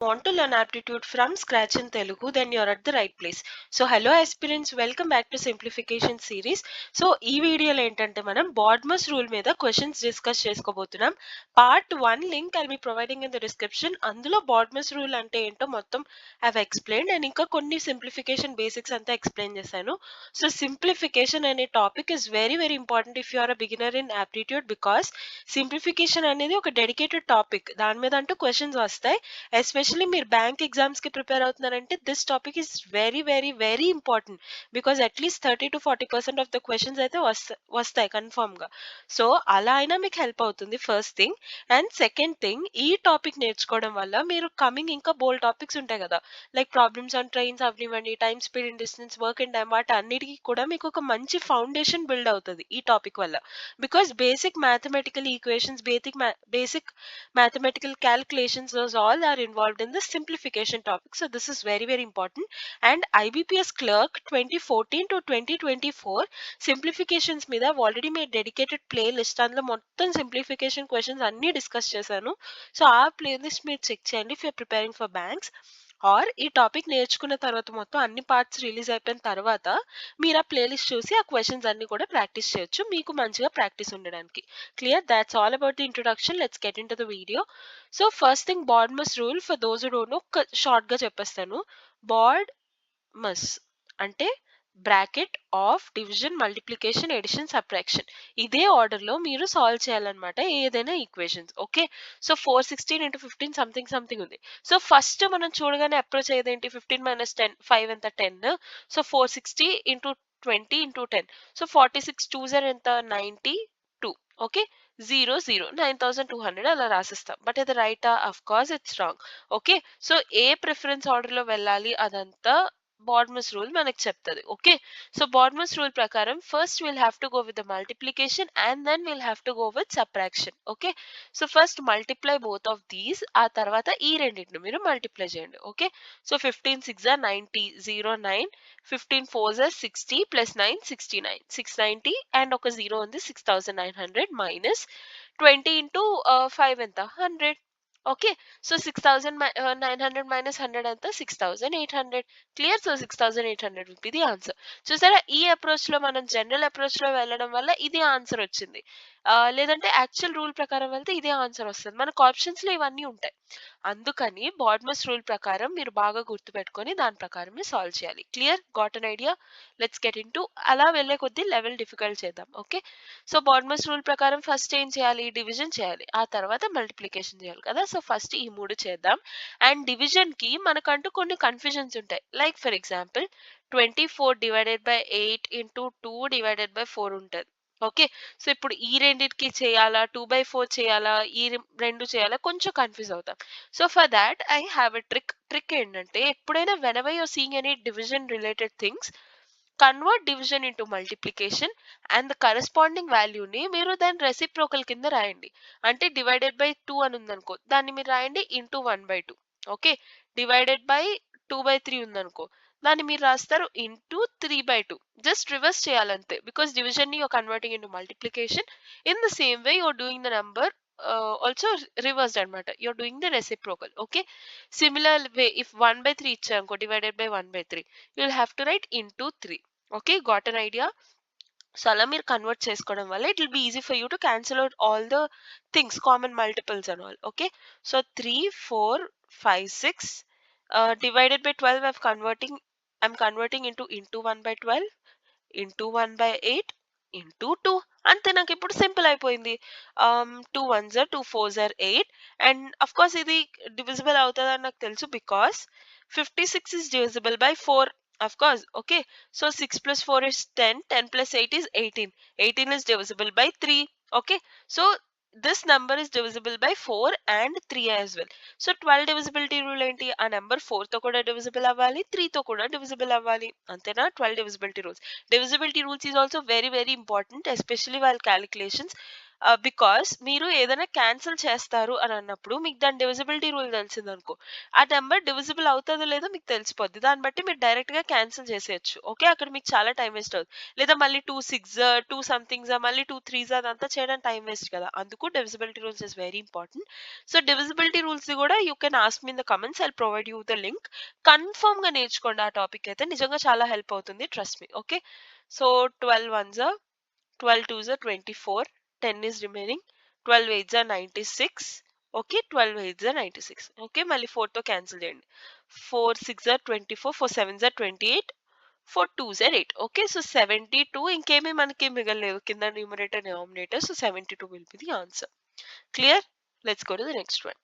Want to learn aptitude from scratch in Telugu, then you're at the right place. So hello aspirants, welcome back to simplification series. So ఈ వీడియోలో ఏంటంటే మనం BODMAS rule మీద questions discuss చేసుకోబోతున్నాం. Part 1 link I'll be providing in the description. అందులో BODMAS rule అంటే ఏంటో మొత్తం ఐ హావ్ ఎక్స్ప్లెయిన్డ్ అండ్ ఇంకా కొన్ని సింప్లిఫికేషన్ బేసిక్స్ అంతా ఎక్స్ప్లెయిన్ చేశాను. సో సింప్లిఫికేషన్ అనే topic is very very important if you are a beginner in aptitude, because simplification అనేది ఒక డెడికేటెడ్ టాపిక్. దాని మీద అంటూ క్వశ్చన్స్ వస్తాయి. ఎస్పెషల్లీ మీరు బ్యాంక్ ఎగ్జామ్స్ కి ప్రిపేర్ అవుతున్నారంటే this topic is very very very important, because at least 30 to 40% of the questions అయితే వస్తాయి కన్ఫర్మ్ గా. సో అలా అయినా మీకు హెల్ప్ అవుతుంది first thing. And second thing, ఈ టాపిక్ నేర్చుకోవడం వల్ల మీరు కమింగ్ ఇంకా బోల్డ్ టాపిక్స్ ఉంటాయి కదా, లైక్ ప్రాబ్లమ్స్ ఆన్ ట్రైన్స్ అవనివ్వండి, time speed and distance, work and time, వాటి అన్నిటికీ కూడా మీకు ఒక మంచి ఫౌండేషన్ బిల్డ్ అవుతుంది ఈ టాపిక్ వల్ల. Because basic mathematical equations, basic mathematical calculations, those all are involved in the simplification topic. So this is very very important. And IBPS clerk 2014 to 2024 simplifications మీద I've already made dedicated playlist. అందులో మొత్తం simplification questions అన్ని discuss చేశాను. So ఆ playlist మీరు check చేయండి if you're preparing for banks. Or ఈ topic నేర్చుకున్న తర్వాత మొత్తం అన్ని పార్ట్స్ రిలీజ్ అయిపోయిన తర్వాత మీరు ఆ ప్లేలిస్ట్ చూసి ఆ క్వశ్చన్స్ అన్ని కూడా ప్రాక్టీస్ చేయొచ్చు, మీకు మంచిగా ప్రాక్టీస్ ఉండడానికి. Clear? That's all about the introduction. Let's get into the video. So first thing, BODMAS rule, for those who don't know, short గా చెప్పేస్తాను. BODMAS అంటే bracket of division, multiplication, addition, subtraction. ఇదే order లో మీరు solve చేయాలన్నమాట ఏదైనా equations. Okay, so 416 into 15 something something ఉంది. So first మనం చూడగానే అప్రోచ్ అయ్యేదేంటి, 15 minus 10, 5 ఎంత 10. So 460 into 20 into 10. సో 46 2 ఎంత 92. ఓకే, 0 0 9200 అలా రాసిస్తాం. బట్ ఇది రైటా? Of course it's wrong. Okay, so ఏ ప్రిఫరెన్స్ ఆర్డర్ లో వెళ్ళాలి అదంతా బాడ్మస్ రూల్ మనకు చెప్తుంది. ఓకే, సో బాడ్మస్ రూల్ ప్రకారం first will have to go with the multiplication and then will have to go with subtraction. Okay, so first multiply both of these, ఆ తర్వాత ఈ రెండింటిని మీరు మల్టిప్లై చేయండి. ఓకే, సో 15 6 90, 0 9, 15 4 60 ప్లస్ 9 69, 690 అండ్ ఒక 0 ఉంది 6900 minus 20 into 5 ఎంత 100. ఓకే, సో 6900 minus 100 ఎంత 6800. Clear? So 6800 will be the answer. చూసారా, ఈ అప్రోచ్ లో మనం జనరల్ అప్రోచ్ లో వెళ్ళడం వల్ల ఇది ఆన్సర్ వచ్చింది. లేదంటే యాక్చువల్ రూల్ ప్రకారం వెళ్తే ఇదే ఆన్సర్ వస్తుంది. మనకు ఆప్షన్స్ లో ఇవన్నీ ఉంటాయి. అందుకని బాడ్మస్ రూల్ ప్రకారం మీరు బాగా గుర్తుపెట్టుకొని దాని ప్రకారమే సాల్వ్ చేయాలి. Clear? Got an idea? Let's get in to, అలా వెళ్ళే కొద్దీ లెవెల్ డిఫికల్ట్ చేద్దాం. ఓకే, సో బాడ్మస్ రూల్ ప్రకారం ఫస్ట్ ఏం చేయాలి, డివిజన్ చేయాలి, ఆ తర్వాత మల్టిప్లికేషన్ చేయాలి కదా. సో ఫస్ట్ ఈ మూడు చేద్దాం. అండ్ డివిజన్ కి మనకంటూ కొన్ని కన్ఫ్యూజన్స్ ఉంటాయి. Like for example 24 divided by 8 into 2 divided by 4 ఉంటుంది. ఓకే, సో ఇప్పుడు ఈ రెండింటికి చేయాలా, 2/4 చేయాలా, ఈ రెండు చేయాలా, కొంచెం కన్ఫ్యూజ్ అవుతాం. So for that I have a trick ఏంటంటే, ఎప్పుడైనా whenever you're seeing any division related things, convert division into multiplication and the corresponding వాల్యూని మీరు దాని రెసిప్రోకల్ కింద రాయండి. అంటే డివైడెడ్ బై 2 అని ఉందనుకో, దాన్ని మీరు రాయండి ఇంటూ 1/2. ఓకే, డివైడెడ్ బై 2/3 ఉందనుకో, దాన్ని మీరు రాస్తారు ఇంటూ 3/2. జస్ట్ రివర్స్ చేయాలంతే, బికాస్ డివిజన్ ని you're converting into multiplication. In the same way you're doing the number also reversed అనమాట, you're doing the reciprocal. Okay, similar way if 1/3 ఇచ్చారనుకో, divided by 1/3, you will have to write into 3. Okay, got an idea? So అలా మీరు convert చేసుకోవడం వల్ల it will be easy for you to cancel out all the things, common multiples and all. Okay, so 3 4 5 6 divided by 12 I'm converting into 1/12 into 1/8 into 2. అంతే, నాకు ఇప్పుడు simple అయిపోయింది. 2 1s are 2 4s are 8. And of course ఇది divisible అవుతుందని నాకు తెలుసు, because 56 is divisible by 4. Of course. Okay, so 6 plus 4 is 10, 10 plus 8 is 18, 18 is divisible by 3. Okay, so this number is divisible by 4 and 3 as well. So 12 divisibility rule ఏంటి, ఆ number 4 తో కూడా divisible అవ్వాలి, 3 తో కూడా divisible అవ్వాలి. అంతేనా? 12 divisibility rules. Divisibility rules is also very very important, especially while calculations. Because మీరు ఏదైనా క్యాన్సిల్ చేస్తారు అని అన్నప్పుడు మీకు దాని డివిజిబిలిటీ రూల్ తెలిసిందనుకో, ఆ నెంబర్ డివిజిబుల్ అవుతుందో లేదో మీకు తెలిసిపోద్ది. దాన్ని బట్టి మీరు డైరెక్ట్‌గా క్యాన్సిల్ చేసేయొచ్చు. ఓకే. అక్కడ మీకు చాలా టైం వేస్ట్ అవుద్ది. లేదా మళ్ళీ 2 6 2 సంథింగ్సా మళ్ళీ 2 3 అదంతా చేయడానికి టైం వేస్ట్ కదా! అందుకు divisibility rules is very important. So, divisibility రూల్స్‌ది గూడా you can ask me in the comments. I'll provide you the link. కన్ఫర్మ్‌గా నేర్చుకోండి ఆ టాపిక్ అయితే. నిజంగా చాలా హెల్ప్ అవుతుంది. Trust me. Okay. So, 12 ones 12 twos are 24, 10 is remaining, 12 eights are 96, okay, 12 eights are 96, okay, మళ్ళీ 4 తో క్యాన్సిల్ చేయండి. 4 6 are 24, 4 7s are 28, 4 2s are 8, okay, so 72 ఇంకేమీ మనకి మిగలలేదు కింద numerator denominator, so 72 will be the answer. Clear? Let's go to the next one.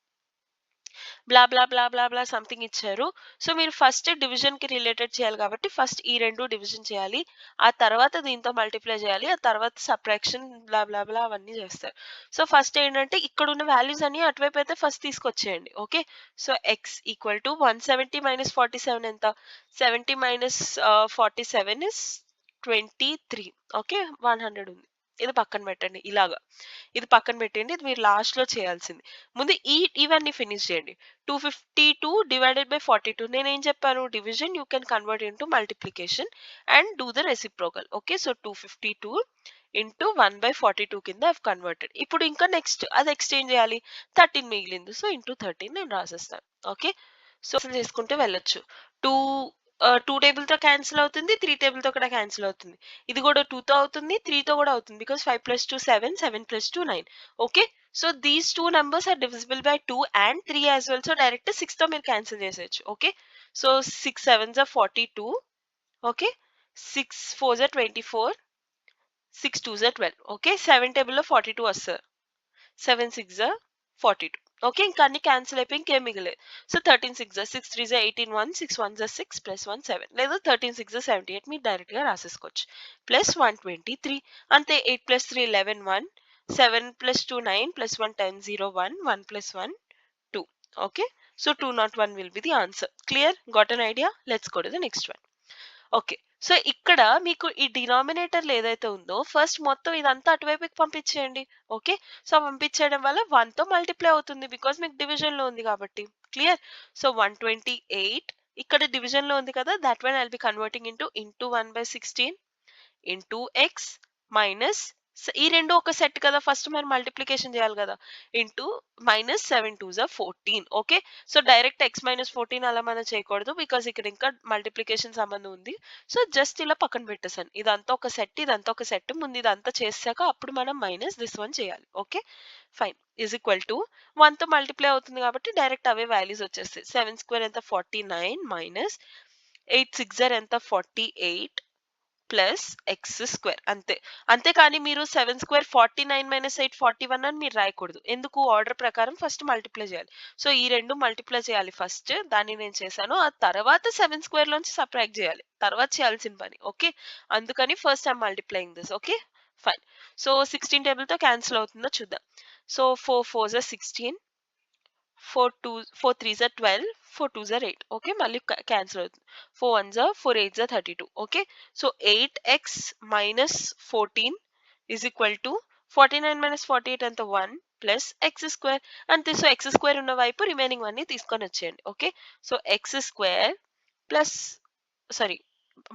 Blah blah blah blah blah something ఇచ్చారు. So మీరు first division కి related చేయాలి కాబట్టి first ఈ రెండు డివిజన్ చేయాలి. ఆ తర్వాత దీంతో మల్టిప్లై చేయాలి. ఆ తర్వాత సబ్ట్రాక్షన్ బ్లా బ్లా బ్లా అవన్నీ చేస్తారు. సో ఫస్ట్ ఏంటంటే ఇక్కడ ఉన్న వాల్యూస్ అన్ని అటువైపు అయితే ఫస్ట్ తీసుకొచ్చేయండి. Okay. So X equal to 170 minus 47 ఎంత? 70 మైనస్ 47 ఇస్ 23. ఓకే. 100 ఉంది. ఇది పక్కన పెట్టండి ఇలాగా. ఇది పక్కన పెట్టండి. ఇది మీరు లాస్ట్ లో చేయాల్సింది. ముందు ఇవన్నీ ఫినిష్ చేయండి. 252 డివైడెడ్ బై 42. నేనేం చెప్పాను? Division you can convert into multiplication and do the reciprocal. Okay. So 252 into 1/42 కింద ఐవ్ కన్వర్టెడ్. ఇప్పుడు ఇంకా నెక్స్ట్ అది ఎక్స్చేంజ్ చేయాలి. 13 మిగిలింది. సో ఇంటూ 13 నేను రాసేస్తాను. ఓకే. సో చేసుకుంటూ వెళ్ళొచ్చు. 2 2 టేబుల్‌తో క్యాన్సిల్ అవుతుంది. 3 టేబుల్‌తో కూడా క్యాన్సిల్ అవుతుంది. ఇది కూడా 2తో అవుతుంది. 3తో కూడా అవుతుంది. Because 5 + 2 7, 7 + 2 9. Okay. So these 2 numbers are divisible by 2 and 3 as well. So direct 6తో మీరు క్యాన్సిల్ చేసేయొచ్చు. Okay. So 6 7s are 42. Okay. 6 4s are 24. 6 2s are 12. Okay. 7 టేబుల్‌లో 42 వస్తది. 7 6 42. ఓకే. ఇంకా అన్ని క్యాన్సిల్ అయిపోయి ఇంకేం మిగలేదు. సో 13 6 6 3 18 1 6 1 6 ప్లస్ 1 7 లేదా 13 6 78 మీరు డైరెక్ట్ గా రాసేసుకోవచ్చు. ప్లస్ 123 అంతే. 8 plus 3 11 1 7 plus 2 9 plus 1 10 0 1 1 plus 1 2. Okay. So 201 will be the answer. Clear? Got an idea? Let's go to the next one. Okay. So ఇక్కడ మీకు ఈ డినామినేటర్‌లో ఏదైతే ఉందో ఫస్ట్ మొత్తం ఇదంతా అటువైపుకి పంపించేయండి. ఓకే. సో పంపించేయడం వల్ల 1తో మల్టిప్లై అవుతుంది. బికాజ్ మీకు డివిజన్‌లో ఉంది కాబట్టి. క్లియర్? సో 128 ఇక్కడ డివిజన్‌లో ఉంది కదా! Thought one I'll be converting into 1/16 into X minus ఈ రెండు ఒక సెట్ కదా! ఫస్ట్ మనం మల్టిప్లికేషన్ చేయాలి కదా! Into minus 7 2s are 14. Okay. So direct X minus 14 అలా మనం చేయకూడదు. బికాజ్ ఇక్కడ ఇంకా మల్టిప్లికేషన్ సంబంధం ఉంది. సో జస్ట్ ఇలా పక్కన పెట్టేసాను. ఇదంతా ఒక సెట్, ఇదంతా ఒక సెట్. ముందు ఇదంతా చేసాక అప్పుడు మనం మైనస్ దిస్ వన్ చేయాలి. Okay. Fine. Is equal to 1తో మల్టిప్లై అవుతుంది కాబట్టి డైరెక్ట్ అవే వాల్యూస్ వచ్చేస్తాయి. 7 స్క్వేర్ ఎంత? 49 మైనస్ 8 6 ఎంత? 48 ప్లస్ ఎక్స్ స్క్వేర్ అంతే. అంతేకాని మీరు 7 స్క్వేర్ 49 మైనస్ 8 41 అని మీరు రాయకూడదు. ఎందుకు? ఆర్డర్ ప్రకారం ఫస్ట్ మల్టిప్లై చేయాలి. సో ఈ రెండు మల్టిప్లై చేయాలి ఫస్ట్. దాన్ని నేను చేశాను. ఆ తర్వాత 7 స్క్వేర్ లోంచి సబ్ట్రాక్ట్ చేయాలి. తర్వాత చేయాల్సిన పని. ఓకే. అందుకని first I'm multiplying this. Okay. Fine. So 16 table తో క్యాన్సిల్ అవుతుందో చూద్దాం. So 4 4s are 16, 4 3s are 12, 4 2s are 8. Okay. మళ్ళీ క్యాన్సిల్ అవుతుంది. 4 1s are 4 8s are 32. Okay. So 8x minus 14 is equal to 49 minus 48 ఎంత? 1 plus X square అంతే. So x square ఉన్న వైపు remaining అన్ని తీసుకొని వచ్చేయండి. Okay. So x square plus sorry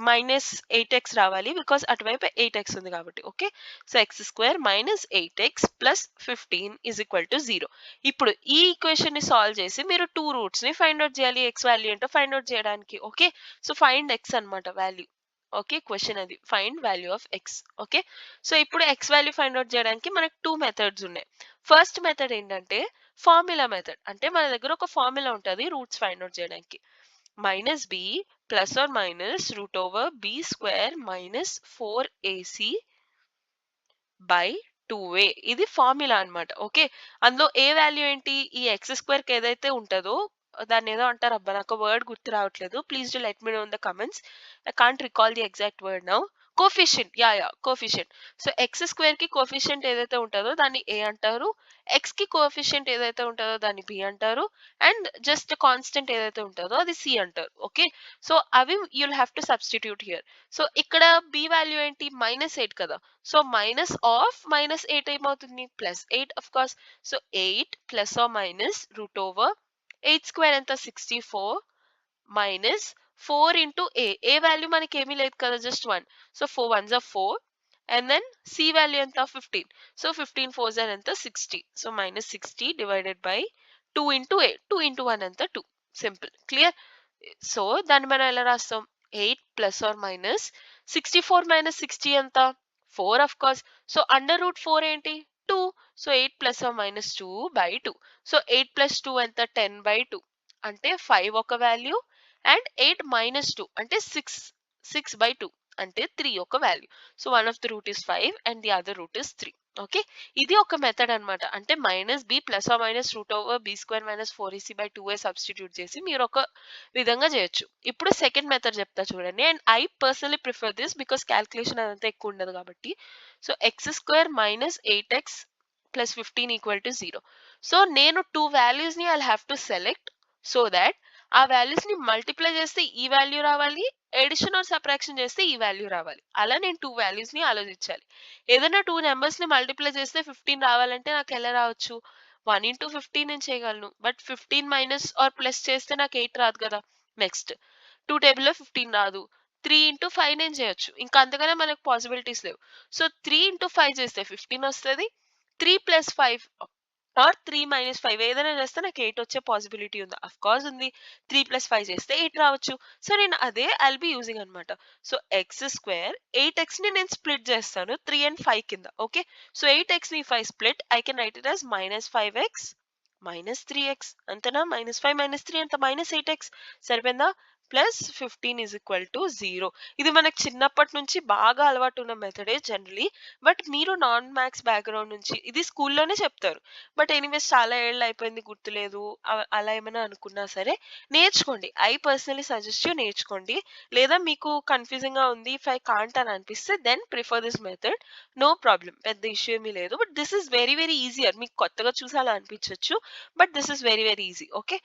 minus 8x రావాలి. బికాస్ అటువైపు 8x ఉంది కాబట్టి. Okay. So x square minus 8x plus 15 is equal to 0. ఇప్పుడు ఈ ఈక్వేషన్ ని సాల్వ్ చేసి మీరు 2 రూట్స్ ని ఫైండ్ అవుట్ చేయాలి. ఎక్స్ వాల్యూ ఏంటో ఫైండ్ అవుట్ చేయడానికి. ఓకే. సో ఫైండ్ ఎక్స్ అన్నమాట వాల్యూ. ఓకే. క్వశ్చన్ అది find value of x. Okay. So ఇప్పుడు ఎక్స్ వాల్యూ ఫైండ్ అవుట్ చేయడానికి మనకు 2 మెథడ్స్ ఉన్నాయి. ఫస్ట్ మెథడ్ ఏంటంటే ఫార్ములా మెథడ్. అంటే మన దగ్గర ఒక ఫార్ములా ఉంటుంది రూట్స్ ఫైండ్ అవుట్ చేయడానికి. Minus b plus or minus root over b square minus 4ac by 2a. ఇది ఫార్ములా అన్నమాట. ఓకే. అందులో ఏ వాల్యూ ఏంటి? ఈ ఎక్స్ స్క్వేర్ కి ఏదైతే ఉంటుందో దాన్ని ఏదో అంటారు అబ్బా నాకు వర్డ్ గుర్తు రావట్లేదు. Please do let me know in the comments. I can't recall the exact word now. Coefficient coefficient. So x square కి కోఫిషియంట్ ఏదైతే ఉంటుందో దాన్ని ఏ అంటారు, ఎక్స్ కి కోఫిషియంట్ ఏదైతే ఉంటుందో దాన్ని బి అంటారు, అండ్ జస్ట్ కాన్స్టెంట్ ఏదైతే ఉంటుందో అది సి అంటారు. ఓకే, సో అవి you'll have to substitute here. So ఇక్కడ బి వాల్యూ ఏంటి, -8 కదా. సో -8 ఏమవుతుంది, +8 of course. So 8 plus or minus root over 8² ఎంత, 64 మైనస్ 4 ఇంటూ ఏ వాల్యూ మనకి ఏమీ లేదు కదా, just 1. So 4 1s are 4 and then c value ఎంత, 15. సో 15 4s are ఎంత, 60. So -60 divided by 2 into 2 into 1 ఎంత, 2. Simple, clear. సో దాన్ని మనం ఎలా రాస్తాం, 8 ప్లస్ ఆర్ మైనస్ 64 మైనస్ 60 ఎంత, 4 ఆఫ్ కోర్స్. సో √4 ఏంటి, 2. So 8 plus or minus 2 by 2. So 8 plus 2 ఎంత, 10 బై 2. అంటే 5 ఒక వాల్యూ అండ్ 8 minus 2 అంటే 6 by 2 అంటే 3 ఒక value. So one of the root is 5 and the other root is 3. Okay, ఇది ఒక మెథడ్ అన్నమాట. అంటే -b plus or minus √b² - 4ac/2a substitute చేసి మీరు ఒక విధంగా చేయొచ్చు. ఇప్పుడు సెకండ్ మెథడ్ చెప్తా చూడండి. And I personally prefer this because calculation అదంతా ఎక్కువ ఉండదు కాబట్టి. So x² - 8x + 15 = 0. సో నేను 2 values ని I have to select so that ఆ వాల్యూస్ ని మల్టిప్లై చేస్తే ఈ వాల్యూ రావాలి, ఎడిషన్ ఆర్ సబ్ట్రాక్షన్ చేస్తే ఈ వాల్యూ రావాలి. అలా నేను 2 వాల్యూస్ ని ఆలోచించాలి. ఏదైనా 2 నెంబర్స్ ని మల్టిప్లై చేస్తే 15 రావాలంటే నాకు ఎలా రావచ్చు, 1 ఇంటూ 15 నేను చేయగలను. బట్ 15 మైనస్ ఆర్ ప్లస్ చేస్తే నాకు 8 రాదు కదా. నెక్స్ట్ 2 టేబుల్లో 15 రాదు. 3 ఇంటూ 5 నేను చేయొచ్చు. ఇంకా అంతగానే మనకు పాసిబిలిటీస్ లేవు. సో 3 ఇంటూ 5 చేస్తే 15 వస్తుంది. 3 + 5 ఆర్ 3 - 5 ఏదైనా చేస్తే నాకు 8 వచ్చే పాసిబిలిటీ ఉంది. అఫ్ కోర్స్ ఉంది. 3 + 5 చేస్తే 8 రావచ్చు. సో నేను అదే ఐల్ బి యూజింగ్ అనమాట. సో x² 8x ని నేను స్ప్లిట్ చేస్తాను 3 అండ్ 5 కింద. ఓకే, సో 8x ని 5 split I can write it as -5x -3x అంతేనా. -5 - 3 అంత -8x సరిపోయిందా. +15 = 0. ఇది మనకు చిన్నప్పటి నుంచి బాగా అలవాటు ఉన్న మెథడే జనరలీ. బట్ మీరు నాన్ మ్యాథ్స్ బ్యాక్గ్రౌండ్ నుంచి ఇది స్కూల్లోనే చెప్తారు. బట్ ఎనీవేస్ చాలా ఏళ్ళు అయిపోయింది గుర్తులేదు అలా ఏమైనా అనుకున్నా సరే నేర్చుకోండి. ఐ పర్సనలీ సజెస్ట్ యూ నేర్చుకోండి. లేదా మీకు కన్ఫ్యూజింగ్ గా ఉంది, ఇఫ్ ఐ కాంట్ అని అనిపిస్తే then prefer this method. No problem, పెద్ద ఇష్యూ ఏమీ లేదు. But this is very very easier. మీకు కొత్తగా చూసి అలా అనిపించవచ్చు, but this is very very easy. Okay,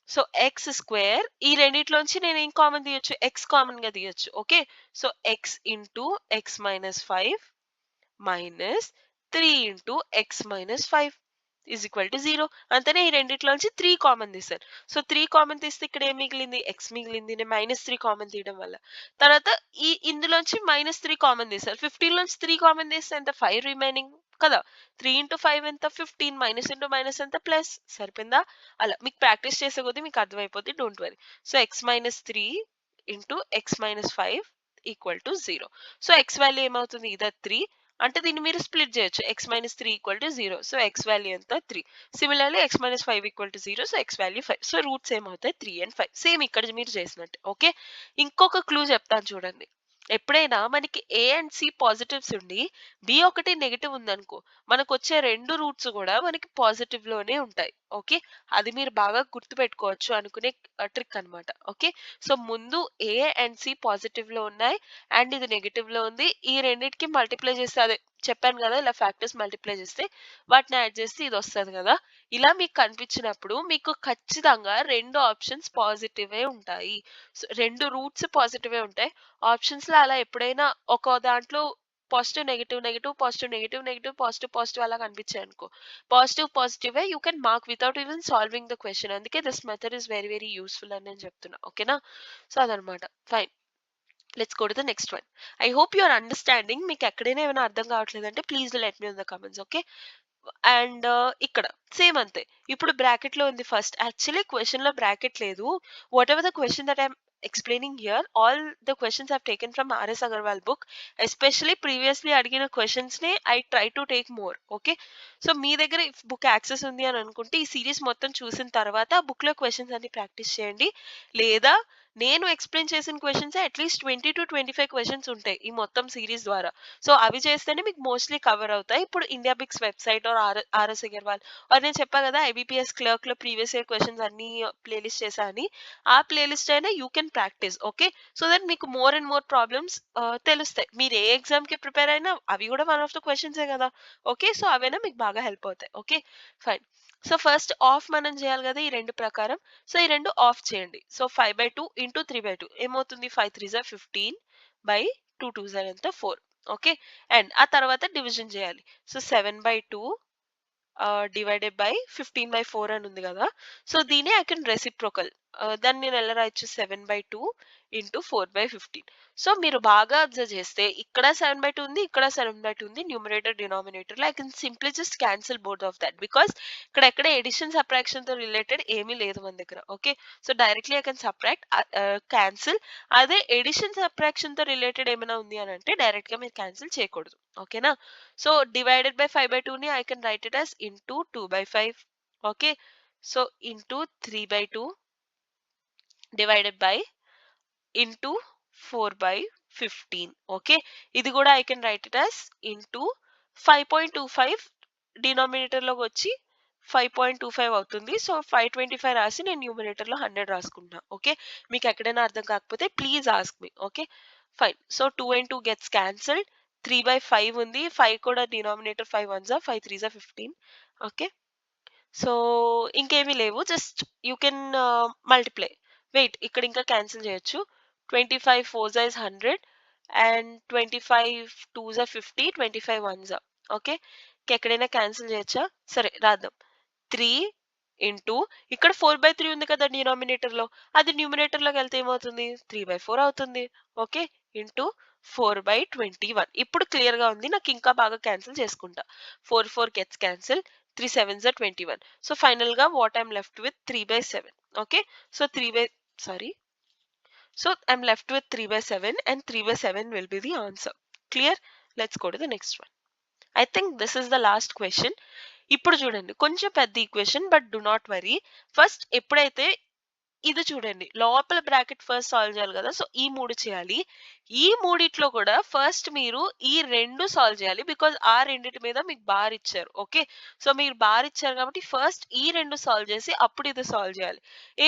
so x² ఈ రెండిట్లోంచి నేను ఏం కామన్ తీయొచ్చు, x కామన్ గా తీయొచ్చు. Okay, so x into x - 5 minus 3 into x - 5 = 0. అంతనే ఈ రెండిట్లోంచి 3 కామన్ తీస్తారు. సో 3 కామన్ తీస్తే ఇక్కడ ఏం మిగిలింది, x మిగిలింది. నేను -3 కామన్ తీయడం వల్ల. తర్వాత ఇందులోంచి -3 కామన్ తీస్తారు. 15 లోంచి 3 కామన్ తీస్తే ఎంత, 5 రిమైనింగ్ కదా. 3 ఇంటూ 5 ఎంత, 15. మైనస్ ఇంటూ మైనస్ ఎంత, ప్లస్. సరిపోయిందా. అలా మీకు ప్రాక్టీస్ చేసే కొద్దీ మీకు అర్థమైపోద్ది, don't worry. So x - 3 into x - 5 = 0. సో x వాల్యూ ఏమవుతుంది, ఇదే 3. అంటే దీన్ని మీరు స్ప్లిట్ చేయొచ్చు. x - 3 = 0. సో x వాల్యూ ఎంత, 3. Similarly x - 5 = 0. సో x వాల్యూ 5. సో రూట్స్ ఏమవుతాయి, 3 అండ్ 5. సేమ్ ఇక్కడ మీరు చేసినట్టు. ఓకే, ఇంకొక క్లూ చెప్తాను చూడండి. ఎప్పుడైనా మనకి a అండ్ c పాజిటివ్స్ ఉండి b ఒకటి నెగటివ్ ఉందనుకో, మనకు వచ్చే 2 రూట్స్ కూడా మనకి పాజిటివ్ లోనే ఉంటాయి. ఓకే, అది మీరు బాగా గుర్తుపెట్టుకోవచ్చు అనుకునే ట్రిక్ అన్నమాట. ఓకే, సో ముందు a అండ్ c పాజిటివ్ లో ఉన్నాయి అండ్ ఇది నెగటివ్ లో ఉంది. ఈ రెండింటికి మల్టిప్లై చేస్తే, అదే చెప్పాను కదా, ఇలా ఫ్యాక్టర్స్ మల్టిప్లై చేస్తే వాటిని యాడ్ చేస్తే ఇది వస్తుంది కదా. ఇలా మీకు కనిపించినప్పుడు మీకు ఖచ్చితంగా 2 ఆప్షన్స్ పాజిటివే ఉంటాయి. సో 2 రూట్స్ పాజిటివే ఉంటాయి. ఆప్షన్స్ లో అలా ఎప్పుడైనా ఒక దాంట్లో positive negative negative positive negative negative positive positive అలా కనిపించాయి అనుకో, positive positive you can mark without even solving the question. అందుకే this method is very very useful అని నేను చెప్తున్నా. ఓకేనా, సో అదనమాట. Fine, let's go to the next one. I hope you are understanding. మీకు ఎక్కడైనా ఏమైనా అర్థం కావట్లేదంటే please let me in the comments. Okay, and ఇక్కడ సేమ్ అంతే. ఇప్పుడు బ్రాకెట్ లో ఉంది ఫస్ట్. యాక్చువల్లీ క్వశ్చన్ లో బ్రాకెట్ లేదు. Whatever the question that I'm explaining here, all the questions I've taken from RS Aggarwal book. Especially previously అడిగిన questions నే I try to take more. Okay, so మీ దగ్గర book access ఉంది అని అనుకుంటే ఈ సిరీస్ మొత్తం చూసిన తర్వాత బుక్ లో క్వశ్చన్స్ అన్ని ప్రాక్టీస్ చేయండి. లేదా నేను ఎక్స్‌ప్లెయిన్ చేసిన క్వెషన్సే అట్‌లీస్ట్ 20-25 క్వెషన్స్ ఉంటాయి ఈ మొత్తం సీరీస్ ద్వారా. సో, అవి చేస్తేనే మీకు మోస్ట్‌లీ కవర్ అవుతాయి. ఇప్పుడు India bix website or RS Aggarwal or నేను చెప్పా కదా! ఐబీపీఎస్ క్లర్క్‌లో ప్రీవియస్ ఇయర్ క్వెషన్స్ అన్నీ ప్లేలిస్ట్ చేశా అని. ఆ ప్లేలిస్ట్ అయినా you can practice. Okay. So that మీకు మోర్ అండ్ మోర్ ప్రాబ్లమ్స్ తెలుస్తాయి. మీరు ఏ ఎగ్జామ్‌కి ప్రిపేర్ అయినా అవి కూడా వన్ ఆఫ్ ద క్వెషన్సే కదా! ఓకే. సో, అవైనా మీకు బాగా హెల్ప్ అవుతాయి. Okay. Fine. So, first of మనం చేయాలి కదా! ఈ 2 ప్రకారం. సో, ఈ 2 ఆఫ్ చేయండి. సో, 5/2 ఇంటూ 3/2 ఏమవుతుంది? 5 3 జా 15 బై 2 2 జా ఎంత? 4. ఓకే. అండ్ ఆ తర్వాత డివిజన్ చేయాలి. సో, 7/2 డివైడెడ్ బై 15/4 అని ఉంది కదా! సో, దీన్నే ఐ కెన్ రెసిప్రోకల్. దాన్ని నేను ఎలా రాయొచ్చు? 7/2 ఇంటూ 4/15. సో, మీరు బాగా అబ్జర్వ్ చేస్తే ఇక్కడ 7/2 ఉంది. ఇక్కడ 7/2 ఉంది. న్యూమరేటర్, డినామినేటర్‌లో I can simply just cancel both of that. Because ఇక్కడ ఎక్కడ ఎడిషన్, సబ్ట్రాక్షన్‌తో రిలేటెడ్ ఏమీ లేదు మన దగ్గర. Okay. So, directly I can subtract cancel. అదే ఎడిషన్, సబ్ట్రాక్షన్‌తో రిలేటెడ్ ఏమైనా ఉంది అనంటే డైరెక్ట్‌గా మీరు క్యాన్సిల్ చేయకూడదు. ఓకేనా? సో, డివైడెడ్ బై 5/2ని I can write it as into 2/5. Okay. So, into 3/2 divided by into 4/15. Okay. ఇది కూడా I can write it as into 5.25 డినామినేటర్‌లోకి వచ్చి 5.25 అవుతుంది. సో, 525 రాసి నేను న్యూమరేటర్‌లో 100 రాసుకుంటున్నా. ఓకే. మీకు ఎక్కడైనా అర్థం కాకపోతే please ask me. Okay. Fine. So, 2 and 2 gets cancelled. 3/5 ఉంది. 5 కూడా denominator 5 ones 5 threes 15. Okay. So, ఇంకేమీ లేవు. Just you can multiply. Wait ఇక్కడ ఇంకా క్యాన్సిల్ చేయొచ్చు. 25 fours is 100 and 25 twos 50, 25 ones. Okay. ఎక్కడైనా క్యాన్సిల్ చేయొచ్చా? సరే రాద్దాం. 3 ఇంటూ ఇక్కడ 4/3 ఉంది కదా డినామినేటర్‌లో. అది న్యూమరేటర్‌లోకి వెళ్తే ఏమవుతుంది? 3/4 అవుతుంది. ఓకే. ఇంటూ 4/21. ఇప్పుడు క్లియర్‌గా ఉంది. నాకు ఇంకా బాగా క్యాన్సిల్ చేసుకుంటా. 4 4 gets cancel. 3 7s are 21. So ఫైనల్‌గా what I am left with 3/7. Okay. So 3 by sorry. So I'm left with 3/7 and 3/7 will be the answer. Clear? Let's go to the next one. I think this is the last question. ఇప్పుడు చూడండి కొంచెం పెద్ద equation but do not worry. First ఎప్పుడైతే ఇది చూడండి లోపల bracket first solve చేయాలి కదా! సో ఈ 3 చేయాలి. ఈ మూడిట్లో కూడా ఫస్ట్ మీరు ఈ 2 సాల్వ్ చేయాలి. బికాజ్ ఆ రెండిటి మీద మీకు బార్ ఇచ్చారు. ఓకే. సో మీరు బార్ ఇచ్చారు కాబట్టి ఫస్ట్ ఈ 2 సాల్వ్ చేసి అప్పుడు ఇది సాల్వ్ చేయాలి.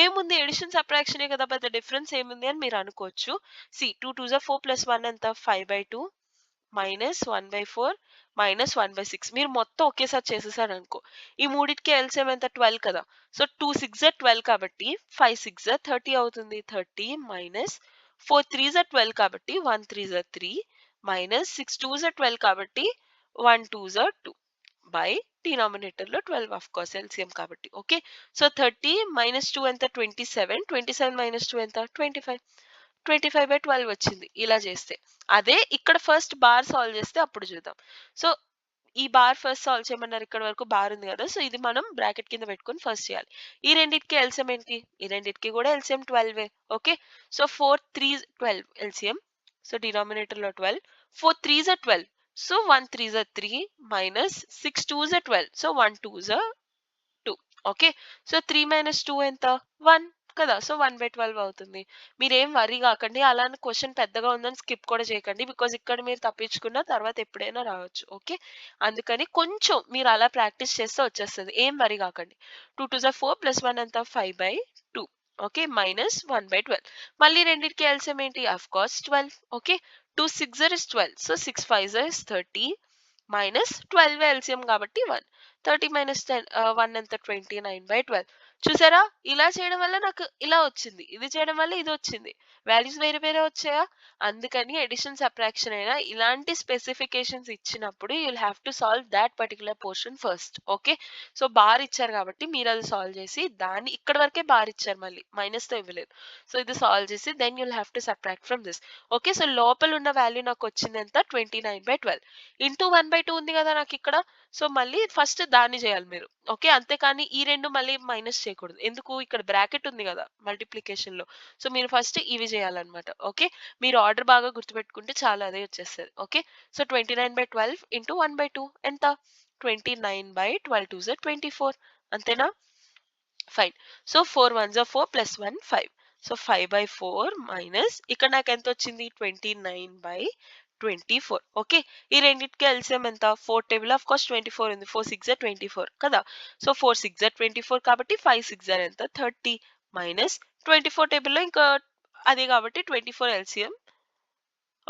ఏముంది ఎడిషన్ సబ్ట్రాక్షనే కదా! పెద్ద డిఫరెన్స్ ఏముంది అని మీరు అనుకోవచ్చు. సి 2 2 జా 4 ప్లస్ 1 ఎంత? 5/2 మైనస్ 1/4 మైనస్ 1/6. మీరు మొత్తం ఒకేసారి చేసేసారనుకో. ఈ మూడిటికి ఎల్సిఎం ఎంత? 12 కదా! సో 2 6 12 కాబట్టి 5 6 30 అవుతుంది. 30 మైనస్ 4 3 12 కాబట్టి 1 3 3 మైనస్ 6 2 12 కాబట్టి 1 2 2 బై డినామినేటర్‌లో 12 ఆఫ్ కోర్స్ ఎల్సిఎం కాబట్టి. ఓకే. సో 30 మైనస్ 2 ఎంత? 27. 27 మైనస్ 2 ఎంత? 25. 25/12 వచ్చింది ఇలా చేస్తే. అదే ఇక్కడ ఫస్ట్ బార్ సాల్వ్ చేస్తే అప్పుడు చూద్దాం. సో, ఈ బార్ ఫస్ట్ సాల్వ్ చేయమన్నారు. ఇక్కడ వరకు బార్ ఉంది కదా! సో, ఇది మనం బ్రాకెట్ కింద పెట్టుకొని ఫస్ట్ చేయాలి. ఈ రెండిటికి ఎల్సిఎం ఏంటి? ఈ రెండిటికి కూడా LCM 12. Okay. So, 4 3 12 LCM. So, డినామినేటర్‌లో 12. 4 3 12. So, 1 3 3 minus 6 2 12. So, 1 2 2. Okay. So, 3 minus 2 ఎంత? 1 కదా! సో, 1/12 అవుతుంది. మీరేం వర్రీ గాకండి. అలా అని క్వెషన్ పెద్దగా ఉందని స్కిప్ కూడా చేయకండి. బికాజ్ ఇక్కడ మీరు తప్పించుకున్న తర్వాత ఎప్పుడైనా రావచ్చు. ఓకే. అందుకని కొంచెం మీరు అలా ప్రాక్టీస్ చేస్తే వచ్చేస్తది. ఏం వర్రీ గాకండి. 2 2 4 ప్లస్ 1 ఎంత? 5/2. ఓకే. మైనస్ 1/12. మళ్ళీ రెండిటికి ఎల్సిఎం ఏంటి? Of course 12. Okay. 2 6 is 12. So, 6 5 is 30 minus 12 LCM కాబట్టి 1. 30 మైనస్ 1 ఎంత? 29/12. చూసారా? ఇలా చేయడం వల్ల నాకు ఇలా వచ్చింది. ఇది చేయడం వల్ల ఇది వచ్చింది. వాల్యూస్ వేరే వేరే వచ్చాయా? అందుకని అడిషన్, సబ్ట్రాక్షన్ అయినా ఇలాంటి స్పెసిఫికేషన్స్ ఇచ్చినప్పుడు you will have to solve thought particular portion first. Okay. So bar ఇచ్చారు కాబట్టి మీరు అది సాల్వ్ చేసి దాన్ని ఇక్కడ వరకే బార్ ఇచ్చారు మళ్ళీ మైనస్‌తో ఇవ్వలేదు. సో ఇది సాల్వ్ చేసి then you will have to subtract from this. Okay. So లోపల ఉన్న వాల్యూ నాకు వచ్చింది ఎంత? 29/12. ఇంటూ 1/2 ఉంది కదా నాకు ఇక్కడ. సో మళ్ళీ ఫస్ట్ దాన్ని చేయాలి మీరు. ఓకే. అంతేకాని ఈ 2 మళ్ళీ మైనస్ చేయకూడదు. ఎందుకు? ఇక్కడ బ్రాకెట్ ఉంది కదా మల్టిప్లికేషన్‌లో. సో మీరు ఫస్ట్ ఇవి చేయాలన్నమాట. ఓకే. మీరు ఆర్డర్ బాగా గుర్తుపెట్టుకుంటే చాలు అదే వచ్చేస్తది. ఓకే. సో 29/12 ఇంటూ 1/2 ఎంత? 29/12 2 24. అంతేనా? Fine. So 4 1 4 plus 1 5. So 5/4 minus ఇక్కడ నాకు ఎంత వచ్చింది 29/24. ఓకే, ఈ రెండింటికి ఎల్సిఎం ఎంత 4 టేబుల్ ఆఫ్ కోర్స్ 24 ఉంది, 4 6 24 కదా. సో 4 6 24 కాబట్టి 5 6 ఎంత 30 మైనస్ 24 టేబుల్లో ఇంకా అదే కాబట్టి 24 ఎల్సిఎం.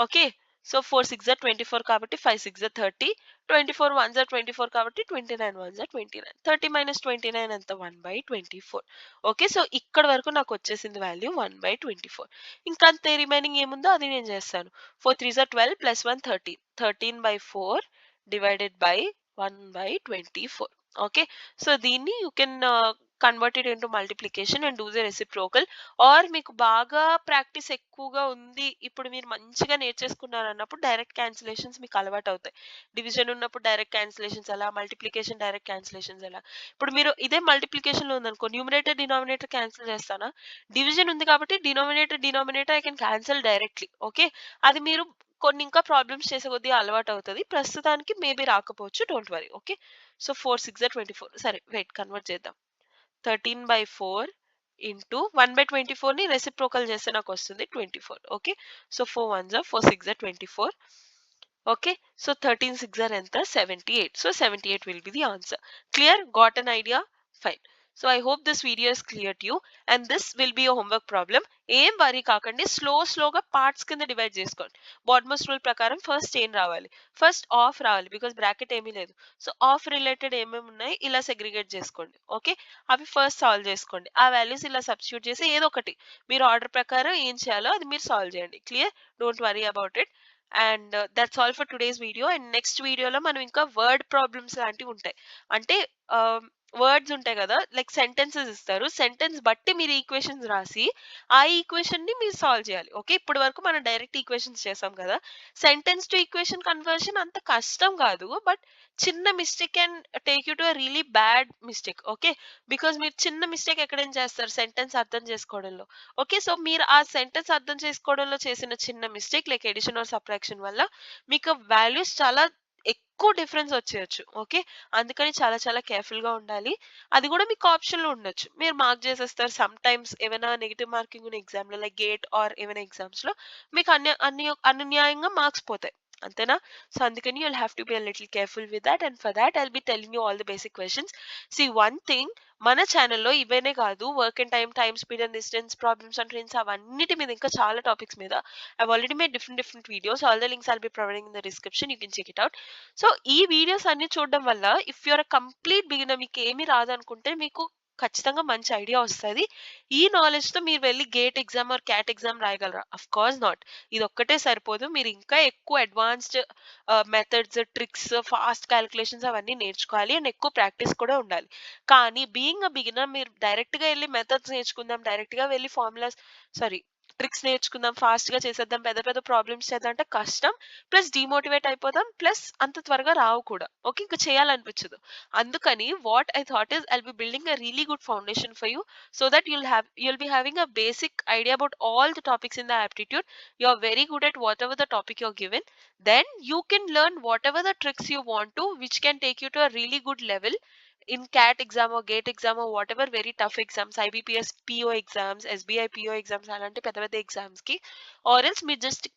ఓకే, సో 4 6 24 కాబట్టి 5 6 30, 24 1 24 కాబట్టి 29 1 29, 30 మైనస్ 29 ఎంత 1/24. ఓకే, సో ఇక్కడ వరకు నాకు వచ్చేసింది వాల్యూ 1/24. ఇంకా అంతే, రిమైనింగ్ ఏముందో అది నేను చేస్తాను. 4 3 12 plus 1 13, 13/4 divided by 1/24. Okay, so దీన్ని you can convert it into multiplication and do the reciprocal. Or మీకు బాగా ప్రాక్టీస్ ఎక్కువగా ఉంది, ఇప్పుడు మీరు మంచిగా నేర్చేసుకున్నారు అన్నప్పుడు డైరెక్ట్ క్యాన్సిలేషన్స్ మీకు అలవాటు అవుతాయి. డివిజన్ ఉన్నప్పుడు డైరెక్ట్ క్యాన్సిలేషన్స్ ఎలా, మల్టిప్లికేషన్ డైరెక్ట్ క్యాన్సిలేషన్స్ ఎలా. ఇప్పుడు మీరు ఇదే మల్టిప్లికేషన్ లో ఉందనుకో, న్యూమరేటర్ డినామినేటర్ క్యాన్సిల్ చేస్తానా, డివిజన్ ఉంది కాబట్టి denominator I can cancel directly. Okay, అది మీరు కొన్ని ఇంకా ప్రాబ్లమ్స్ చేసే కొద్దీ అలవాటు అవుతుంది, ప్రస్తుతానికి మేబీ రాకపోవచ్చు, డోంట్ వరీ. ఓకే, సో 4 6 24, సరే వెయిట్ కన్వర్ట్ చేద్దాం. 13/4 ఇంటూ 1/24 ని రెసిప్రోకల్ చేస్తే నాకు వస్తుంది 24. Okay, so 4 1 4 6 24. ఓకే, సో 13 6 ఎంత 78. So 78 will be the answer. Clear? Got an idea? Fine. So I hope this video is clear to you and this will be a homework problem. ఏం worry కాకండి, స్లోగా parts కింద divide చేసుకోండి. BODMAS rule ప్రకారం first ఏం రావాలి, first of రావాలి, because bracket ఏమీ లేదు. సో ఆఫ్ రిలేటెడ్ ఏమేమి ఉన్నాయి ఇలా సెగ్రిగేట్ చేసుకోండి. ఓకే, అవి ఫస్ట్ సాల్వ్ చేసుకోండి, ఆ వాల్యూస్ ఇలా సబ్స్టిట్యూట్ చేసి ఏదో ఒకటి మీరు ఆర్డర్ ప్రకారం ఏం చేయాలో అది మీరు సాల్వ్ చేయండి. Clear? Don't worry about it. And that's all for today's video. And next వీడియోలో మనం ఇంకా వర్డ్ ప్రాబ్లమ్స్ లాంటివి ఉంటాయి. అంటే వర్డ్స్ ఉంటాయి కదా, లైక్ సెంటెన్సెస్ ఇస్తారు, సెంటెన్స్ బట్టి మీరు ఈక్వేషన్స్ రాసి ఆ ఈక్వేషన్ ని మీరు సాల్వ్ చేయాలి. ఓకే, ఇప్పటి వరకు మనం డైరెక్ట్ ఈక్వేషన్స్ చేసాం కదా, సెంటెన్స్ టు ఈక్వేషన్ కన్వర్షన్ అంత కష్టం కాదు, బట్ చిన్న mistake can take you to a really bad mistake. Okay, because మీరు చిన్న మిస్టేక్ ఎక్కడేం చేస్తారు సెంటెన్స్ అర్థం చేసుకోవడంలో. ఓకే, సో మీరు ఆ సెంటెన్స్ అర్థం చేసుకోవడంలో చేసిన చిన్న mistake like addition or subtraction వల్ల మీకు వాల్యూస్ చాలా ఎక్కువ డిఫరెన్స్ వచ్చేయచ్చు. ఓకే, అందుకని చాలా చాలా కేర్ఫుల్ గా ఉండాలి. అది కూడా మీకు ఆప్షన్ లో ఉండొచ్చు, మీరు మార్క్ చేసేస్తారు. సమ్ టైమ్స్ ఏమైనా నెగిటివ్ మార్కింగ్ ఉన్న ఎగ్జామ్ లో లైక్ గేట్ ఆర్ ఏమైనా ఎగ్జామ్స్ లో మీకు అన్యాయంగా మార్క్స్ పోతాయి, అంతేనా. సో అందుకని you'll have to be a little careful with that, and for that I'll be telling you all the basic questions. See one thing, మన ఛానల్లో ఇవేనే కాదు, work and time speed and distance, problems and trends, అవన్నిటి మీద ఇంకా చాలా topics మీద I've already made different videos. All the links I'll be providing in the description, you can check it out. So ఈ వీడియోస్ అన్ని చూడడం వల్ల if you're a complete beginner, మీకు ఏమీ రాదనుకుంటే మీకు ఖచ్చితంగా మంచి ఐడియా వస్తుంది. ఈ నాలెడ్జ్ తో మీరు వెళ్ళి GATE exam or CAT exam రాయగలరా? Of course not. ఇది ఒక్కటే సరిపోదు, మీరు ఇంకా ఎక్కువ advanced methods, tricks, fast calculations అవన్నీ నేర్చుకోవాలి అండ్ ఎక్కువ ప్రాక్టీస్ కూడా ఉండాలి. కానీ బీయింగ్ అ బిగినర్ మీరు డైరెక్ట్ గా వెళ్ళి మెథడ్స్ నేర్చుకుందాం, డైరెక్ట్ గా వెళ్ళి ఫార్ములాస్, సారీ ట్రిక్స్ నేర్చుకుందాం, ఫాస్ట్ గా చేసేద్దాం, పెద్ద పెద్ద ప్రాబ్లమ్స్ చేద్దాం అంటే కష్టం, ప్లస్ డిమోటివేట్ అయిపోతాం, ప్లస్ అంత త్వరగా రావు కూడా. ఓకే, ఇంకా చేయాలనిపించదు. అందుకని what I thought is I'll be building a really good foundation for you, so that you'll be having a basic idea about all the topics in the aptitude. You're very good at whatever the topic you're given, then you can learn whatever the tricks you want to, which can take you to a really good level in CAT exam or GATE exam or whatever very tough exams, IBPS PO exams, SBI PO exams, అలాంటి పెద్ద పెద్ద exams కి, or else మీరు just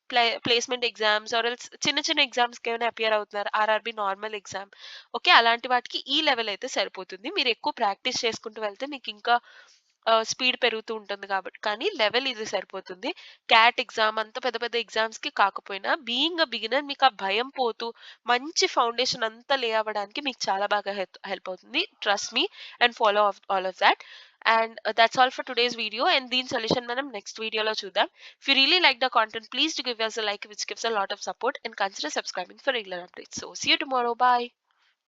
placement exams, or else చిన్న చిన్న exams కి ఏమైనా appear అవుతున్నారు, ఆర్ఆర్బి నార్మల్ ఎగ్జామ్. ఓకే, అలాంటి వాటికి ఈ లెవెల్ అయితే సరిపోతుంది. మీరు ఎక్కువ ప్రాక్టీస్ చేసుకుంటూ వెళ్తే మీకు ఇంకా స్పీడ్ పెరుగుతూ ఉంటుంది కాబట్టి, కానీ లెవెల్ ఇది సరిపోతుంది. క్యాట్ ఎగ్జామ్ అంత పెద్ద పెద్ద ఎగ్జామ్స్ కి కాకపోయినా బీయింగ్ అ బిగినర్ మీకు ఆ భయం పోతూ మంచి ఫౌండేషన్ అంతా లే అవ్వడానికి మీకు చాలా బాగా హెల్ప్ అవుతుంది. Trust me and follow all of that. And that's all for today's video, and దీని సొల్యూషన్ మనం నెక్స్ట్ వీడియోలో చూద్దాం. If you really like the content, please to give us a like which gives a lot of support, and consider subscribing for regular updates. So see you tomorrow. Bye.